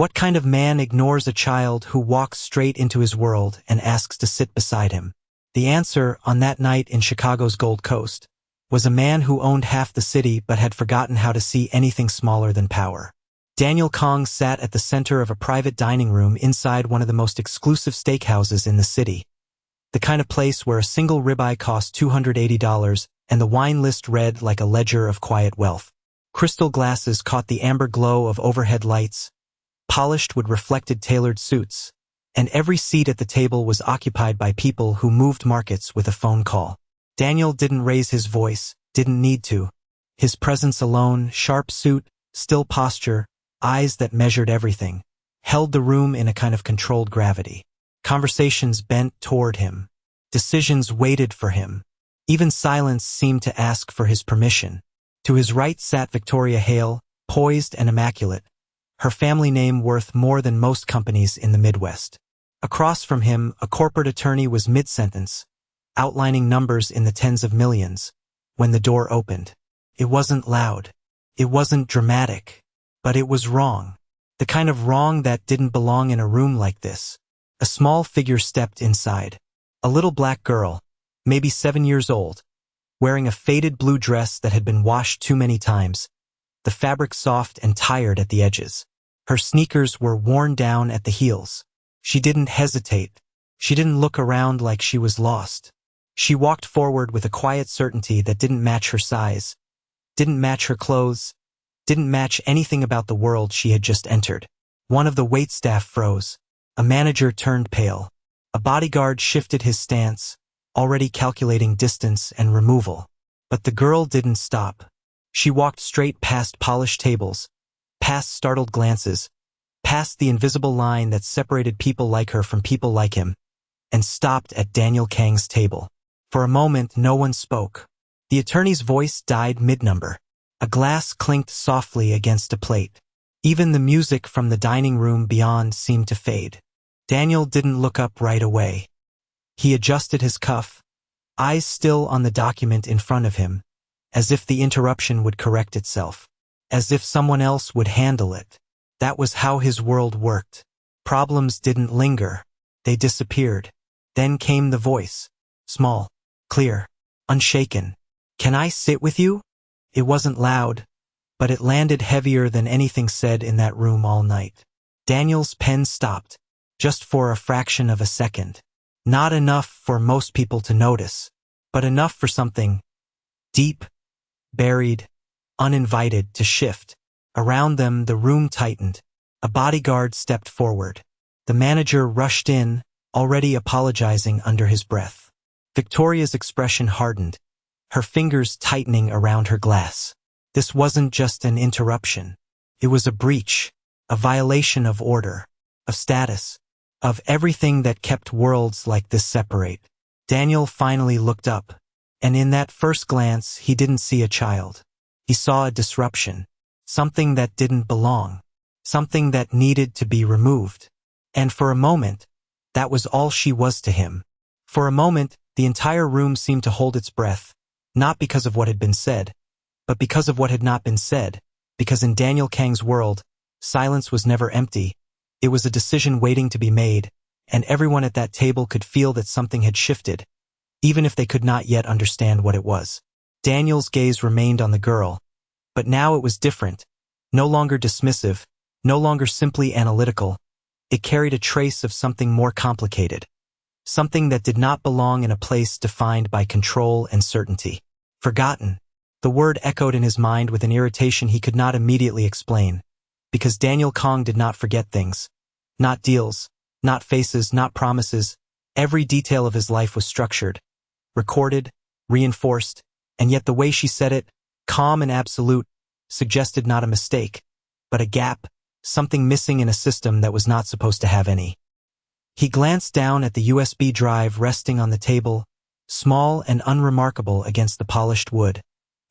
What kind of man ignores a child who walks straight into his world and asks to sit beside him? The answer, on that night in Chicago's Gold Coast, was a man who owned half the city but had forgotten how to see anything smaller than power. Daniel Kong sat at the center of a private dining room inside one of the most exclusive steakhouses in the city. The kind of place where a single ribeye cost $280 and the wine list read like a ledger of quiet wealth. Crystal glasses caught the amber glow of overhead lights, polished wood reflected tailored suits, and every seat at the table was occupied by people who moved markets with a phone call. Daniel didn't raise his voice, didn't need to. His presence alone, sharp suit, still posture, eyes that measured everything, held the room in a kind of controlled gravity. Conversations bent toward him. Decisions waited for him. Even silence seemed to ask for his permission. To his right sat Victoria Hale, poised and immaculate, her family name worth more than most companies in the Midwest. Across from him, a corporate attorney was mid-sentence, outlining numbers in the tens of millions, when the door opened. It wasn't loud. It wasn't dramatic. But it was wrong. The kind of wrong that didn't belong in a room like this. A small figure stepped inside. A little black girl, maybe 7 years old, wearing a faded blue dress that had been washed too many times, the fabric soft and tired at the edges. Her sneakers were worn down at the heels. She didn't hesitate. She didn't look around like she was lost. She walked forward with a quiet certainty that didn't match her size, didn't match her clothes, didn't match anything about the world she had just entered. One of the waitstaff froze. A manager turned pale. A bodyguard shifted his stance, already calculating distance and removal. But the girl didn't stop. She walked straight past polished tables, past startled glances, past the invisible line that separated people like her from people like him, and stopped at Daniel Kang's table. For a moment, no one spoke. The attorney's voice died mid-number. A glass clinked softly against a plate. Even the music from the dining room beyond seemed to fade. Daniel didn't look up right away. He adjusted his cuff, eyes still on the document in front of him, as if the interruption would correct itself, as if someone else would handle it. That was how his world worked. Problems didn't linger. They disappeared. Then came the voice. Small, clear, unshaken. "Can I sit with you?" It wasn't loud, but it landed heavier than anything said in that room all night. Daniel's pen stopped, just for a fraction of a second. Not enough for most people to notice, but enough for something deep, buried, uninvited to shift. Around them, the room tightened. A bodyguard stepped forward. The manager rushed in, already apologizing under his breath. Victoria's expression hardened, her fingers tightening around her glass. This wasn't just an interruption. It was a breach, a violation of order, of status, of everything that kept worlds like this separate. Daniel finally looked up, and in that first glance he didn't see a child. He saw a disruption, something that didn't belong, something that needed to be removed. And for a moment, that was all she was to him. For a moment, the entire room seemed to hold its breath, not because of what had been said, but because of what had not been said, because in Daniel Kang's world, silence was never empty. It was a decision waiting to be made, and everyone at that table could feel that something had shifted, even if they could not yet understand what it was. Daniel's gaze remained on the girl, but now it was different, no longer dismissive, no longer simply analytical. It carried a trace of something more complicated, something that did not belong in a place defined by control and certainty. Forgotten. The word echoed in his mind with an irritation he could not immediately explain, because Daniel Kong did not forget things. Not deals, not faces, not promises. Every detail of his life was structured, recorded, reinforced, and yet the way she said it, calm and absolute, suggested not a mistake, but a gap, something missing in a system that was not supposed to have any. He glanced down at the USB drive resting on the table, small and unremarkable against the polished wood,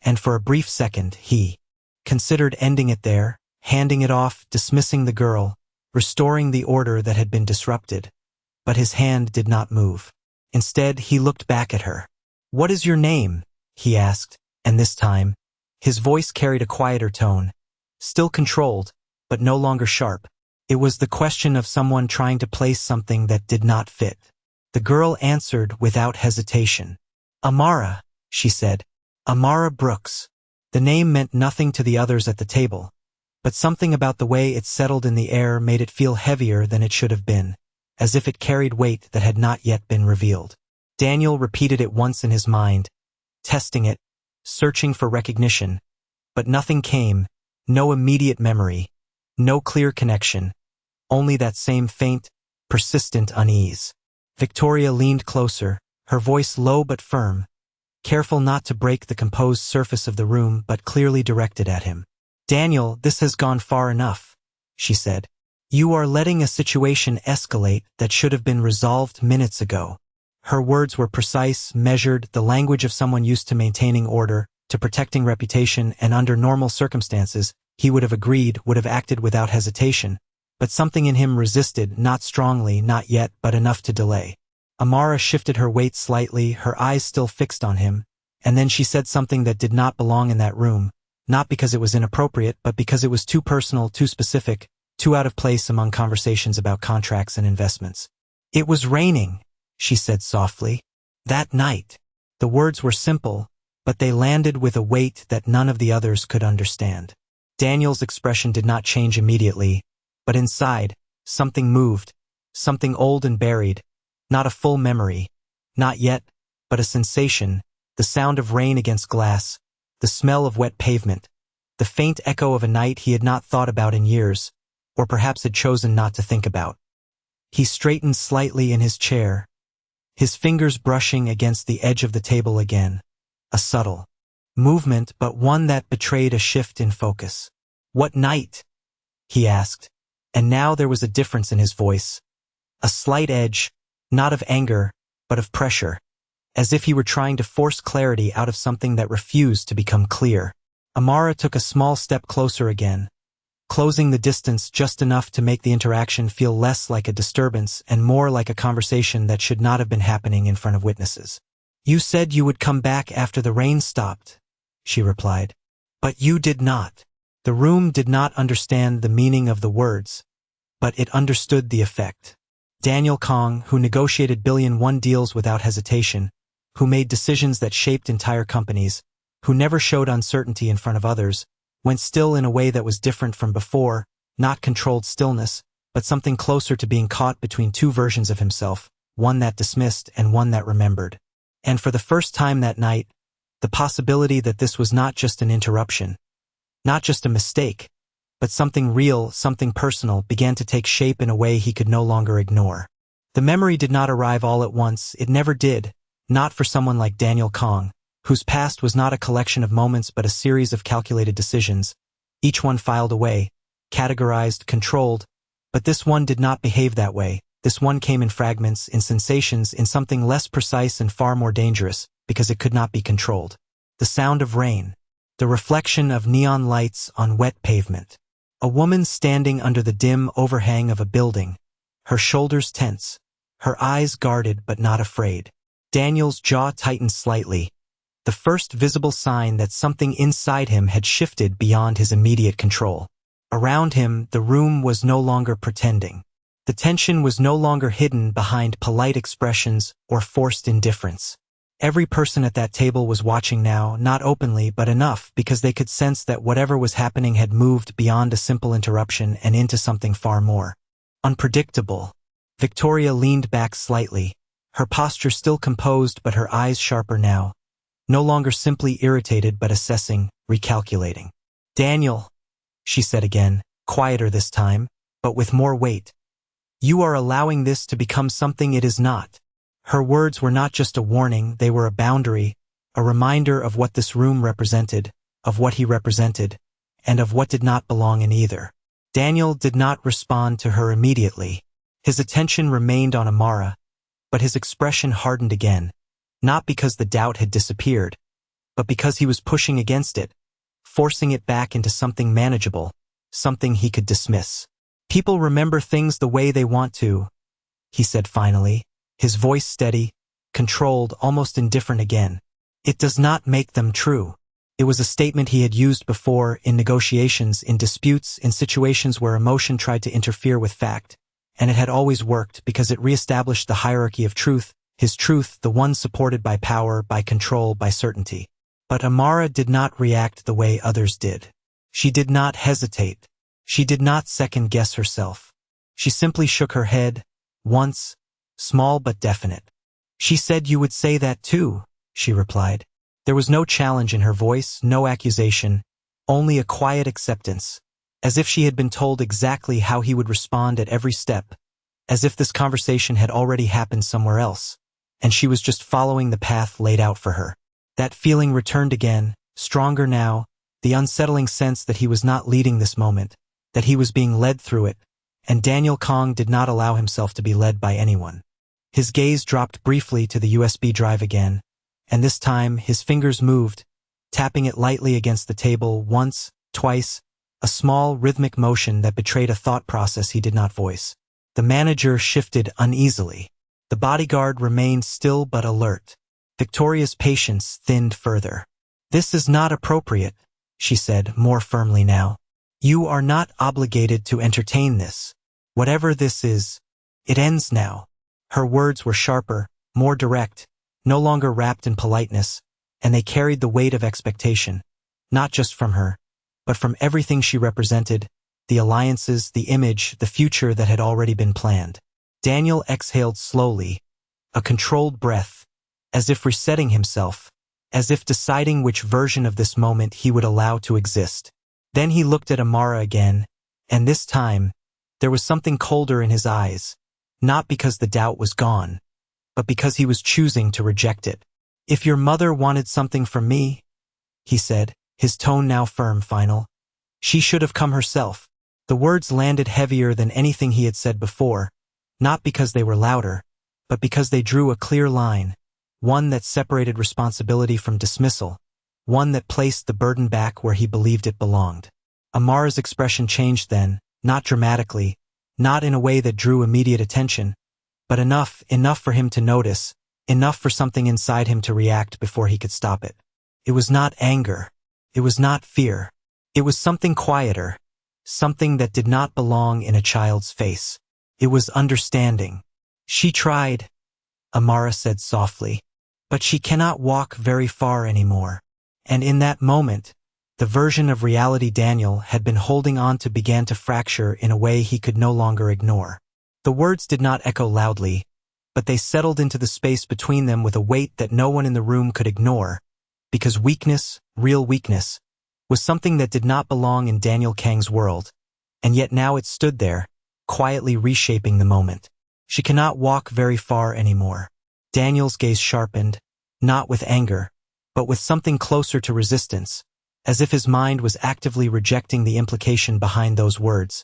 and for a brief second he considered ending it there, handing it off, dismissing the girl, restoring the order that had been disrupted. But his hand did not move. Instead, he looked back at her. "What is your name?" he asked, and this time, his voice carried a quieter tone, still controlled, but no longer sharp. It was the question of someone trying to place something that did not fit. The girl answered without hesitation. Amara, she said. Amara Brooks. The name meant nothing to the others at the table, but something about the way it settled in the air made it feel heavier than it should have been, as if it carried weight that had not yet been revealed. Daniel repeated it once in his mind, testing it, searching for recognition, but nothing came, no immediate memory, no clear connection, only that same faint, persistent unease. Victoria leaned closer, her voice low but firm, careful not to break the composed surface of the room but clearly directed at him. Daniel, this has gone far enough, she said. You are letting a situation escalate that should have been resolved minutes ago. Her words were precise, measured, the language of someone used to maintaining order, to protecting reputation, and under normal circumstances, he would have agreed, would have acted without hesitation. But something in him resisted, not strongly, not yet, but enough to delay. Amara shifted her weight slightly, her eyes still fixed on him, and then she said something that did not belong in that room, not because it was inappropriate, but because it was too personal, too specific, too out of place among conversations about contracts and investments. It was raining, she said softly. That night. The words were simple, but they landed with a weight that none of the others could understand. Daniel's expression did not change immediately, but inside, something moved, something old and buried, not a full memory, not yet, but a sensation, the sound of rain against glass, the smell of wet pavement, the faint echo of a night he had not thought about in years, or perhaps had chosen not to think about. He straightened slightly in his chair, his fingers brushing against the edge of the table again, a subtle movement, but one that betrayed a shift in focus. What night? He asked, and now there was a difference in his voice, a slight edge, not of anger, but of pressure, as if he were trying to force clarity out of something that refused to become clear. Amara took a small step closer again, closing the distance just enough to make the interaction feel less like a disturbance and more like a conversation that should not have been happening in front of witnesses. You said you would come back after the rain stopped, she replied. But you did not. The room did not understand the meaning of the words, but it understood the effect. Daniel Kong, who negotiated $1 billion deals without hesitation, who made decisions that shaped entire companies, who never showed uncertainty in front of others, went still in a way that was different from before, not controlled stillness, but something closer to being caught between two versions of himself, one that dismissed and one that remembered. And for the first time that night, the possibility that this was not just an interruption, not just a mistake, but something real, something personal, began to take shape in a way he could no longer ignore. The memory did not arrive all at once, it never did, not for someone like Daniel Kong, whose past was not a collection of moments but a series of calculated decisions, each one filed away, categorized, controlled, but this one did not behave that way. This one came in fragments, in sensations, in something less precise and far more dangerous, because it could not be controlled. The sound of rain. The reflection of neon lights on wet pavement. A woman standing under the dim overhang of a building, her shoulders tense, her eyes guarded but not afraid. Daniel's jaw tightened slightly, the first visible sign that something inside him had shifted beyond his immediate control. Around him, the room was no longer pretending. The tension was no longer hidden behind polite expressions or forced indifference. Every person at that table was watching now, not openly but enough because they could sense that whatever was happening had moved beyond a simple interruption and into something far more unpredictable. Victoria leaned back slightly, her posture still composed but her eyes sharper now, no longer simply irritated but assessing, recalculating. Daniel, she said again, quieter this time, but with more weight. You are allowing this to become something it is not. Her words were not just a warning, they were a boundary, a reminder of what this room represented, of what he represented, and of what did not belong in either. Daniel did not respond to her immediately. His attention remained on Amara, but his expression hardened again, not because the doubt had disappeared, but because he was pushing against it, forcing it back into something manageable, something he could dismiss. People remember things the way they want to, he said finally, his voice steady, controlled, almost indifferent again. It does not make them true. It was a statement he had used before in negotiations, in disputes, in situations where emotion tried to interfere with fact, and it had always worked because it reestablished the hierarchy of truth, his truth, the one supported by power, by control, by certainty. But Amara did not react the way others did. She did not hesitate. She did not second-guess herself. She simply shook her head, once, small but definite. "She said you would say that too," she replied. There was no challenge in her voice, no accusation, only a quiet acceptance, as if she had been told exactly how he would respond at every step, as if this conversation had already happened somewhere else, and she was just following the path laid out for her. That feeling returned again, stronger now, the unsettling sense that he was not leading this moment, that he was being led through it, and Daniel Kong did not allow himself to be led by anyone. His gaze dropped briefly to the USB drive again, and this time his fingers moved, tapping it lightly against the table once, twice, a small rhythmic motion that betrayed a thought process he did not voice. The manager shifted uneasily. The bodyguard remained still but alert. Victoria's patience thinned further. "This is not appropriate," she said, more firmly now. "You are not obligated to entertain this. Whatever this is, it ends now." Her words were sharper, more direct, no longer wrapped in politeness, and they carried the weight of expectation, not just from her, but from everything she represented, the alliances, the image, the future that had already been planned. Daniel exhaled slowly, a controlled breath, as if resetting himself, as if deciding which version of this moment he would allow to exist. Then he looked at Amara again, and this time, there was something colder in his eyes, not because the doubt was gone, but because he was choosing to reject it. "If your mother wanted something from me," he said, his tone now firm, final, "she should have come herself." The words landed heavier than anything he had said before, not because they were louder, but because they drew a clear line, one that separated responsibility from dismissal, one that placed the burden back where he believed it belonged. Amara's expression changed then, not dramatically, not in a way that drew immediate attention, but enough for him to notice, enough for something inside him to react before he could stop it. It was not anger. It was not fear. It was something quieter, something that did not belong in a child's face. It was understanding. "She tried," Amara said softly, "but she cannot walk very far anymore." And in that moment, the version of reality Daniel had been holding on to began to fracture in a way he could no longer ignore. The words did not echo loudly, but they settled into the space between them with a weight that no one in the room could ignore, because weakness, real weakness, was something that did not belong in Daniel Kang's world, and yet now it stood there, quietly reshaping the moment. "She cannot walk very far anymore." Daniel's gaze sharpened, not with anger, but with something closer to resistance, as if his mind was actively rejecting the implication behind those words,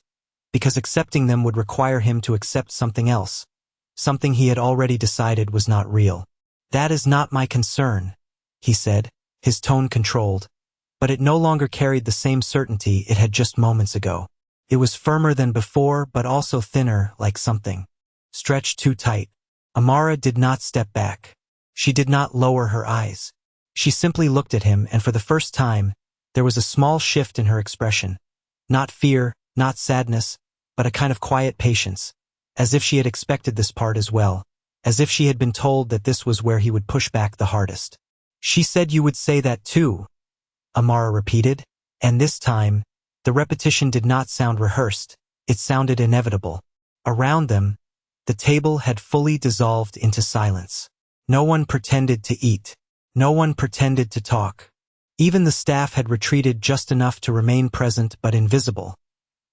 because accepting them would require him to accept something else, something he had already decided was not real. "That is not my concern," he said, his tone controlled, but it no longer carried the same certainty it had just moments ago. It was firmer than before, but also thinner, like something stretched too tight. Amara did not step back. She did not lower her eyes. She simply looked at him, and for the first time, there was a small shift in her expression. Not fear, not sadness, but a kind of quiet patience, as if she had expected this part as well, as if she had been told that this was where he would push back the hardest. "She said you would say that too," Amara repeated, and this time, the repetition did not sound rehearsed, it sounded inevitable. Around them, the table had fully dissolved into silence. No one pretended to eat. No one pretended to talk. Even the staff had retreated just enough to remain present but invisible,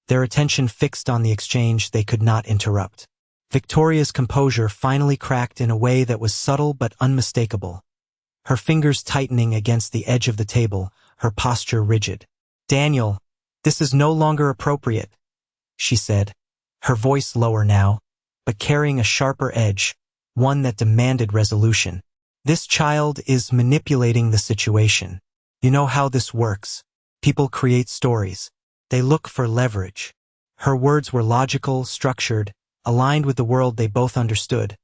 their attention fixed on the exchange they could not interrupt. Victoria's composure finally cracked in a way that was subtle but unmistakable, her fingers tightening against the edge of the table, her posture rigid. "Daniel, this is no longer appropriate," she said, her voice lower now, but carrying a sharper edge, one that demanded resolution. "This child is manipulating the situation. You know how this works. People create stories. They look for leverage." Her words were logical, structured, aligned with the world they both understood,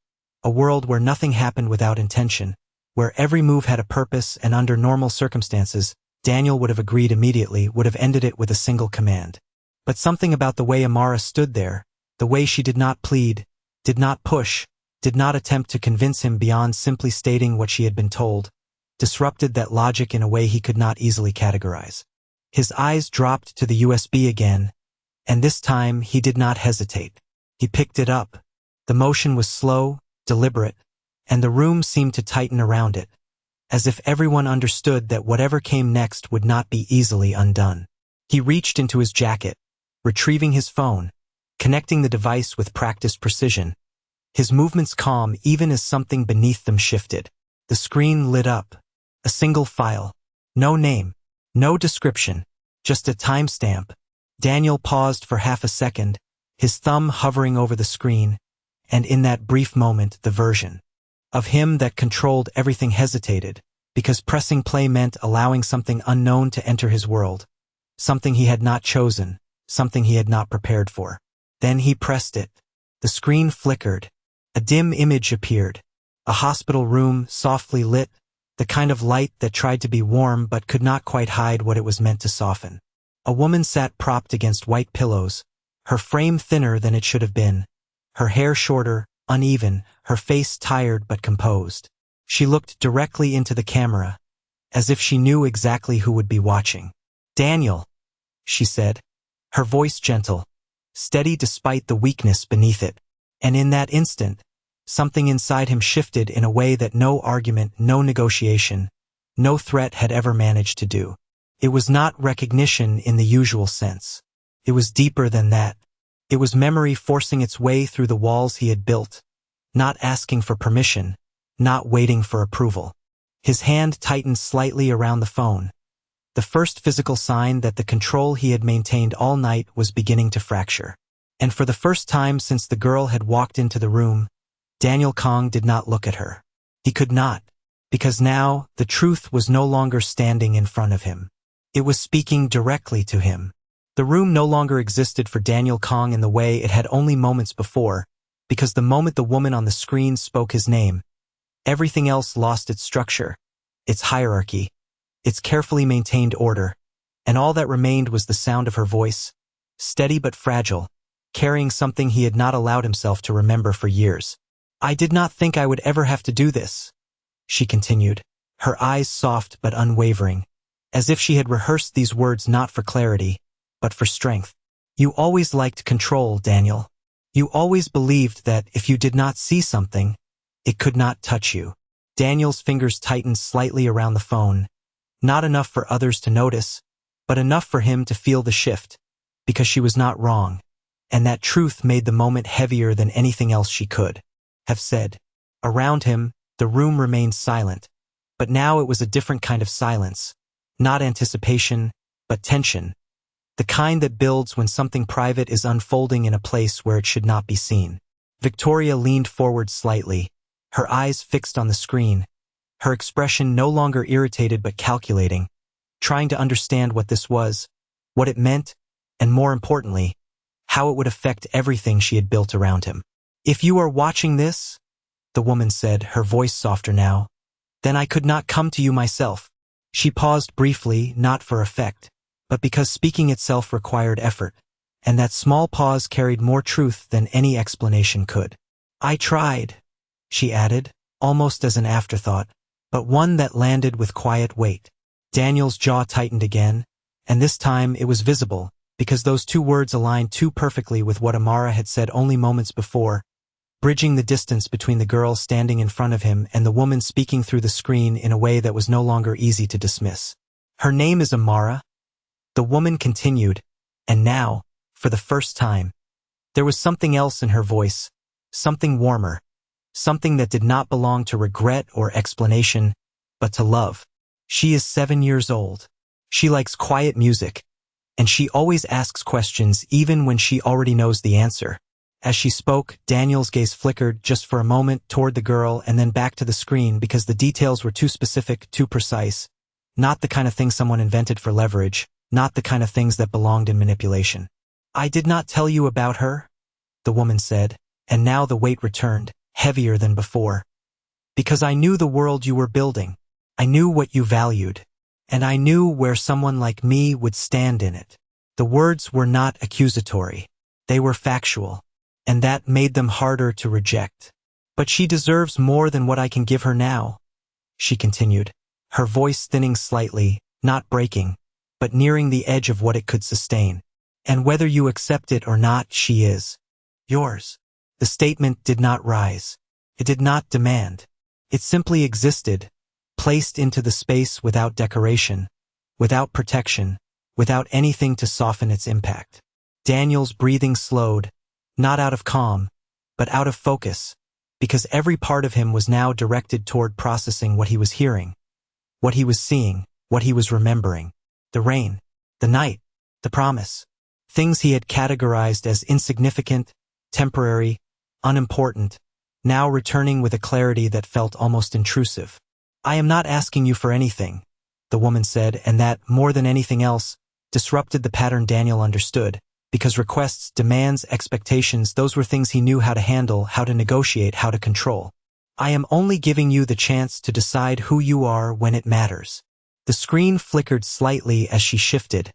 a world where nothing happened without intention, where every move had a purpose, and under normal circumstances, Daniel would have agreed immediately, would have ended it with a single command. But something about the way Amara stood there, the way she did not plead, did not push, did not attempt to convince him beyond simply stating what she had been told, disrupted that logic in a way he could not easily categorize. His eyes dropped to the USB again, and this time he did not hesitate. He picked it up. The motion was slow, deliberate, and the room seemed to tighten around it, as if everyone understood that whatever came next would not be easily undone. He reached into his jacket, retrieving his phone, connecting the device with practiced precision. His movements calm even as something beneath them shifted. The screen lit up. A single file. No name. No description. Just a timestamp. Daniel paused for half a second, his thumb hovering over the screen, and in that brief moment the version of him that controlled everything hesitated, because pressing play meant allowing something unknown to enter his world, something he had not chosen, something he had not prepared for. Then he pressed it. The screen flickered. A dim image appeared. A hospital room, softly lit, the kind of light that tried to be warm but could not quite hide what it was meant to soften. A woman sat propped against white pillows, her frame thinner than it should have been, her hair shorter, uneven, her face tired but composed. She looked directly into the camera, as if she knew exactly who would be watching. "Daniel," she said, her voice gentle, steady despite the weakness beneath it. And in that instant, something inside him shifted in a way that no argument, no negotiation, no threat had ever managed to do. It was not recognition in the usual sense. It was deeper than that. It was memory forcing its way through the walls he had built, not asking for permission, not waiting for approval. His hand tightened slightly around the phone, the first physical sign that the control he had maintained all night was beginning to fracture. And for the first time since the girl had walked into the room, Daniel Kong did not look at her. He could not, because now the truth was no longer standing in front of him. It was speaking directly to him. The room no longer existed for Daniel Kong in the way it had only moments before, because the moment the woman on the screen spoke his name, everything else lost its structure, its hierarchy, its carefully maintained order, and all that remained was the sound of her voice, steady but fragile, carrying something he had not allowed himself to remember for years. "I did not think I would ever have to do this," she continued, her eyes soft but unwavering, as if she had rehearsed these words not for clarity, but for strength. "You always liked control, Daniel. You always believed that if you did not see something, it could not touch you." Daniel's fingers tightened slightly around the phone, not enough for others to notice, but enough for him to feel the shift, because she was not wrong, and that truth made the moment heavier than anything else she could have said. Around him, the room remained silent, but now it was a different kind of silence, not anticipation, but tension, the kind that builds when something private is unfolding in a place where it should not be seen. Victoria leaned forward slightly, her eyes fixed on the screen, her expression no longer irritated but calculating, trying to understand what this was, what it meant, and more importantly, how it would affect everything she had built around him. "If you are watching this," the woman said, her voice softer now, "then I could not come to you myself." She paused briefly, not for effect, but because speaking itself required effort, and that small pause carried more truth than any explanation could. "I tried," she added, almost as an afterthought, but one that landed with quiet weight. Daniel's jaw tightened again, and this time it was visible, because those two words aligned too perfectly with what Amara had said only moments before, bridging the distance between the girl standing in front of him and the woman speaking through the screen in a way that was no longer easy to dismiss. "Her name is Amara," the woman continued, and now, for the first time, there was something else in her voice, something warmer, something that did not belong to regret or explanation, but to love. "She is 7 years old. She likes quiet music, and she always asks questions even when she already knows the answer." As she spoke, Daniel's gaze flickered just for a moment toward the girl and then back to the screen because the details were too specific, too precise, not the kind of thing someone invented for leverage, not the kind of things that belonged in manipulation. "I did not tell you about her," the woman said, and now the weight returned, heavier than before. "Because I knew the world you were building. I knew what you valued. and I knew where someone like me would stand in it. The words were not accusatory. They were factual, and that made them harder to reject. But she deserves more than what I can give her now, she continued, her voice thinning slightly, not breaking, but nearing the edge of what it could sustain. And whether you accept it or not, she is yours. The statement did not rise. It did not demand. It simply existed, placed into the space without decoration, without protection, without anything to soften its impact. Daniel's breathing slowed, not out of calm, but out of focus, because every part of him was now directed toward processing what he was hearing, what he was seeing, what he was remembering. The rain, the night, the promise. Things he had categorized as insignificant, temporary, unimportant, now returning with a clarity that felt almost intrusive. I am not asking you for anything, the woman said, and that, more than anything else, disrupted the pattern Daniel understood, because requests, demands, expectations, those were things he knew how to handle, how to negotiate, how to control. I am only giving you the chance to decide who you are when it matters. The screen flickered slightly as she shifted,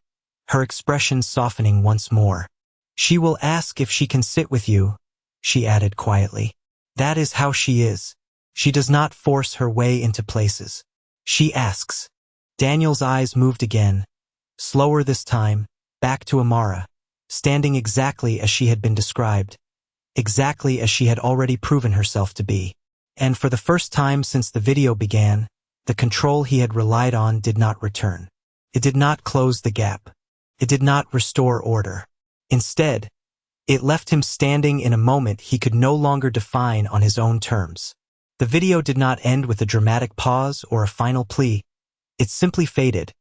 her expression softening once more. She will ask if she can sit with you, she added quietly. That is how she is. She does not force her way into places. She asks. Daniel's eyes moved again, slower this time, back to Amara, standing exactly as she had been described, exactly as she had already proven herself to be. And for the first time since the video began, the control he had relied on did not return. It did not close the gap. It did not restore order. Instead, it left him standing in a moment he could no longer define on his own terms. The video did not end with a dramatic pause or a final plea. It simply faded,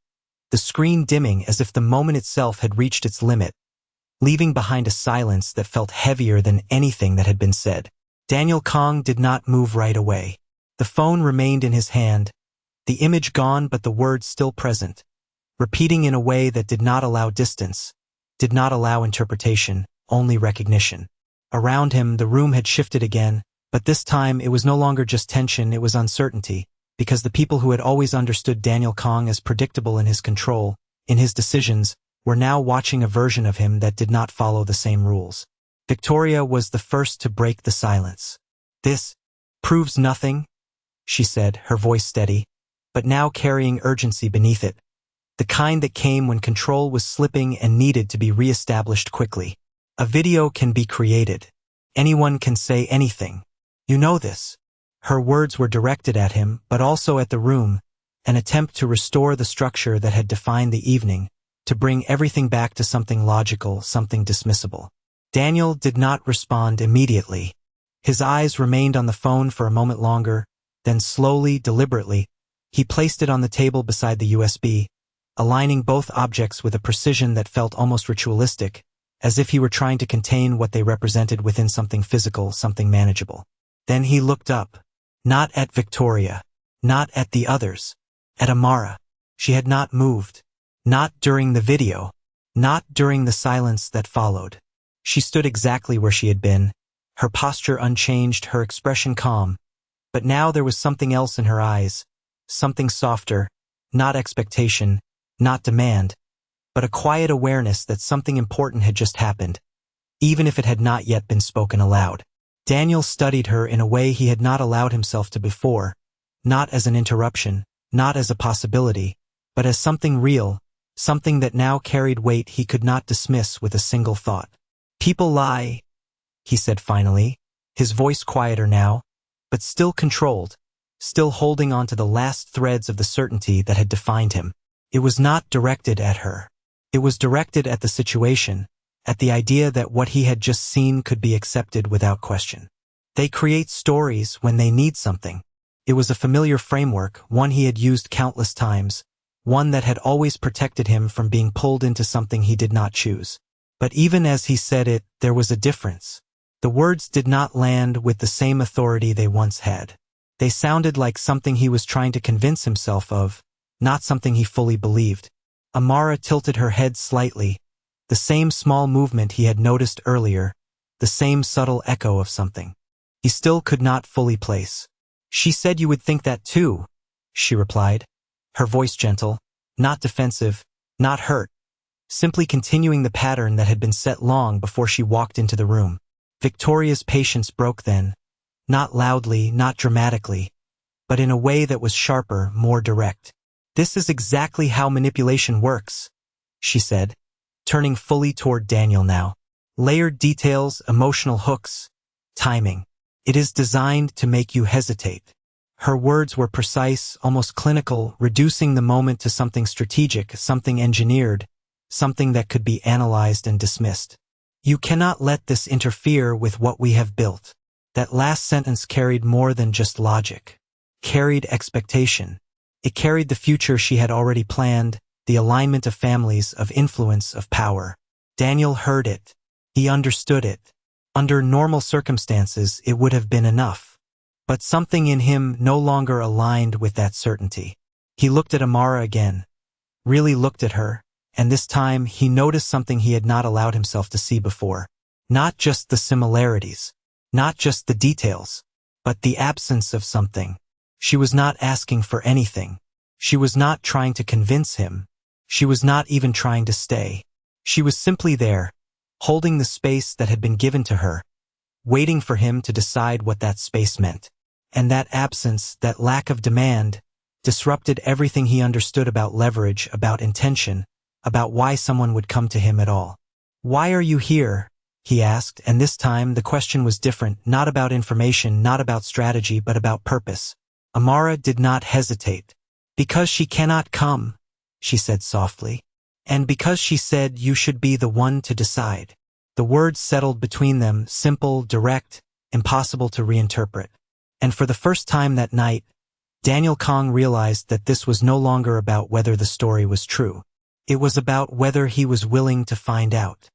the screen dimming as if the moment itself had reached its limit, leaving behind a silence that felt heavier than anything that had been said. Daniel Kong did not move right away. The phone remained in his hand, the image gone but the words still present, repeating in a way that did not allow distance, did not allow interpretation, only recognition. Around him, the room had shifted again, but this time it was no longer just tension, it was uncertainty, because the people who had always understood Daniel Kong as predictable in his control, in his decisions, were now watching a version of him that did not follow the same rules. Victoria was the first to break the silence. This proves nothing, she said, her voice steady, but now carrying urgency beneath it, the kind that came when control was slipping and needed to be re-established quickly. A video can be created. Anyone can say anything. You know this. Her words were directed at him, but also at the room, an attempt to restore the structure that had defined the evening, to bring everything back to something logical, something dismissible. Daniel did not respond immediately. His eyes remained on the phone for a moment longer, then slowly, deliberately, he placed it on the table beside the USB, aligning both objects with a precision that felt almost ritualistic, as if he were trying to contain what they represented within something physical, something manageable. Then he looked up, not at Victoria, not at the others, at Amara. She had not moved, not during the video, not during the silence that followed. She stood exactly where she had been, her posture unchanged, her expression calm, but now there was something else in her eyes, something softer, not expectation, not demand, but a quiet awareness that something important had just happened, even if it had not yet been spoken aloud. Daniel studied her in a way he had not allowed himself to before, not as an interruption, not as a possibility, but as something real, something that now carried weight he could not dismiss with a single thought. People lie, he said finally, his voice quieter now, but still controlled, still holding on to the last threads of the certainty that had defined him. It was not directed at her. It was directed at the situation, at the idea that what he had just seen could be accepted without question. They create stories when they need something. It was a familiar framework, one he had used countless times, one that had always protected him from being pulled into something he did not choose. But even as he said it, there was a difference. The words did not land with the same authority they once had. They sounded like something he was trying to convince himself of, not something he fully believed. Amara tilted her head slightly, the same small movement he had noticed earlier, the same subtle echo of something he still could not fully place. She said you would think that too, she replied, her voice gentle, Not defensive, not hurt. Simply continuing the pattern that had been set long before she walked into the room. Victoria's patience broke then. Not loudly, not dramatically, but in a way that was sharper, more direct. "This is exactly how manipulation works," she said, turning fully toward Daniel now. "Layered details, emotional hooks, timing. It is designed to make you hesitate." Her words were precise, almost clinical, reducing the moment to something strategic, something engineered, something that could be analyzed and dismissed. "You cannot let this interfere with what we have built." That last sentence carried more than just logic. Carried expectation. It carried the future she had already planned, the alignment of families, of influence, of power. Daniel heard it. He understood it. Under normal circumstances, it would have been enough. But something in him no longer aligned with that certainty. He looked at Amara again. Really looked at her, and this time he noticed something he had not allowed himself to see before. Not just the similarities. Not just the details, but the absence of something. She was not asking for anything. She was not trying to convince him. She was not even trying to stay. She was simply there, holding the space that had been given to her, waiting for him to decide what that space meant. And that absence, that lack of demand, disrupted everything he understood about leverage, about intention, about why someone would come to him at all. "Why are you here?" he asked, and this time the question was different, not about information, not about strategy, but about purpose. Amara did not hesitate. "Because she cannot come," she said softly. "And because she said you should be the one to decide." The words settled between them, simple, direct, impossible to reinterpret. And for the first time that night, Daniel Kong realized that this was no longer about whether the story was true. It was about whether he was willing to find out.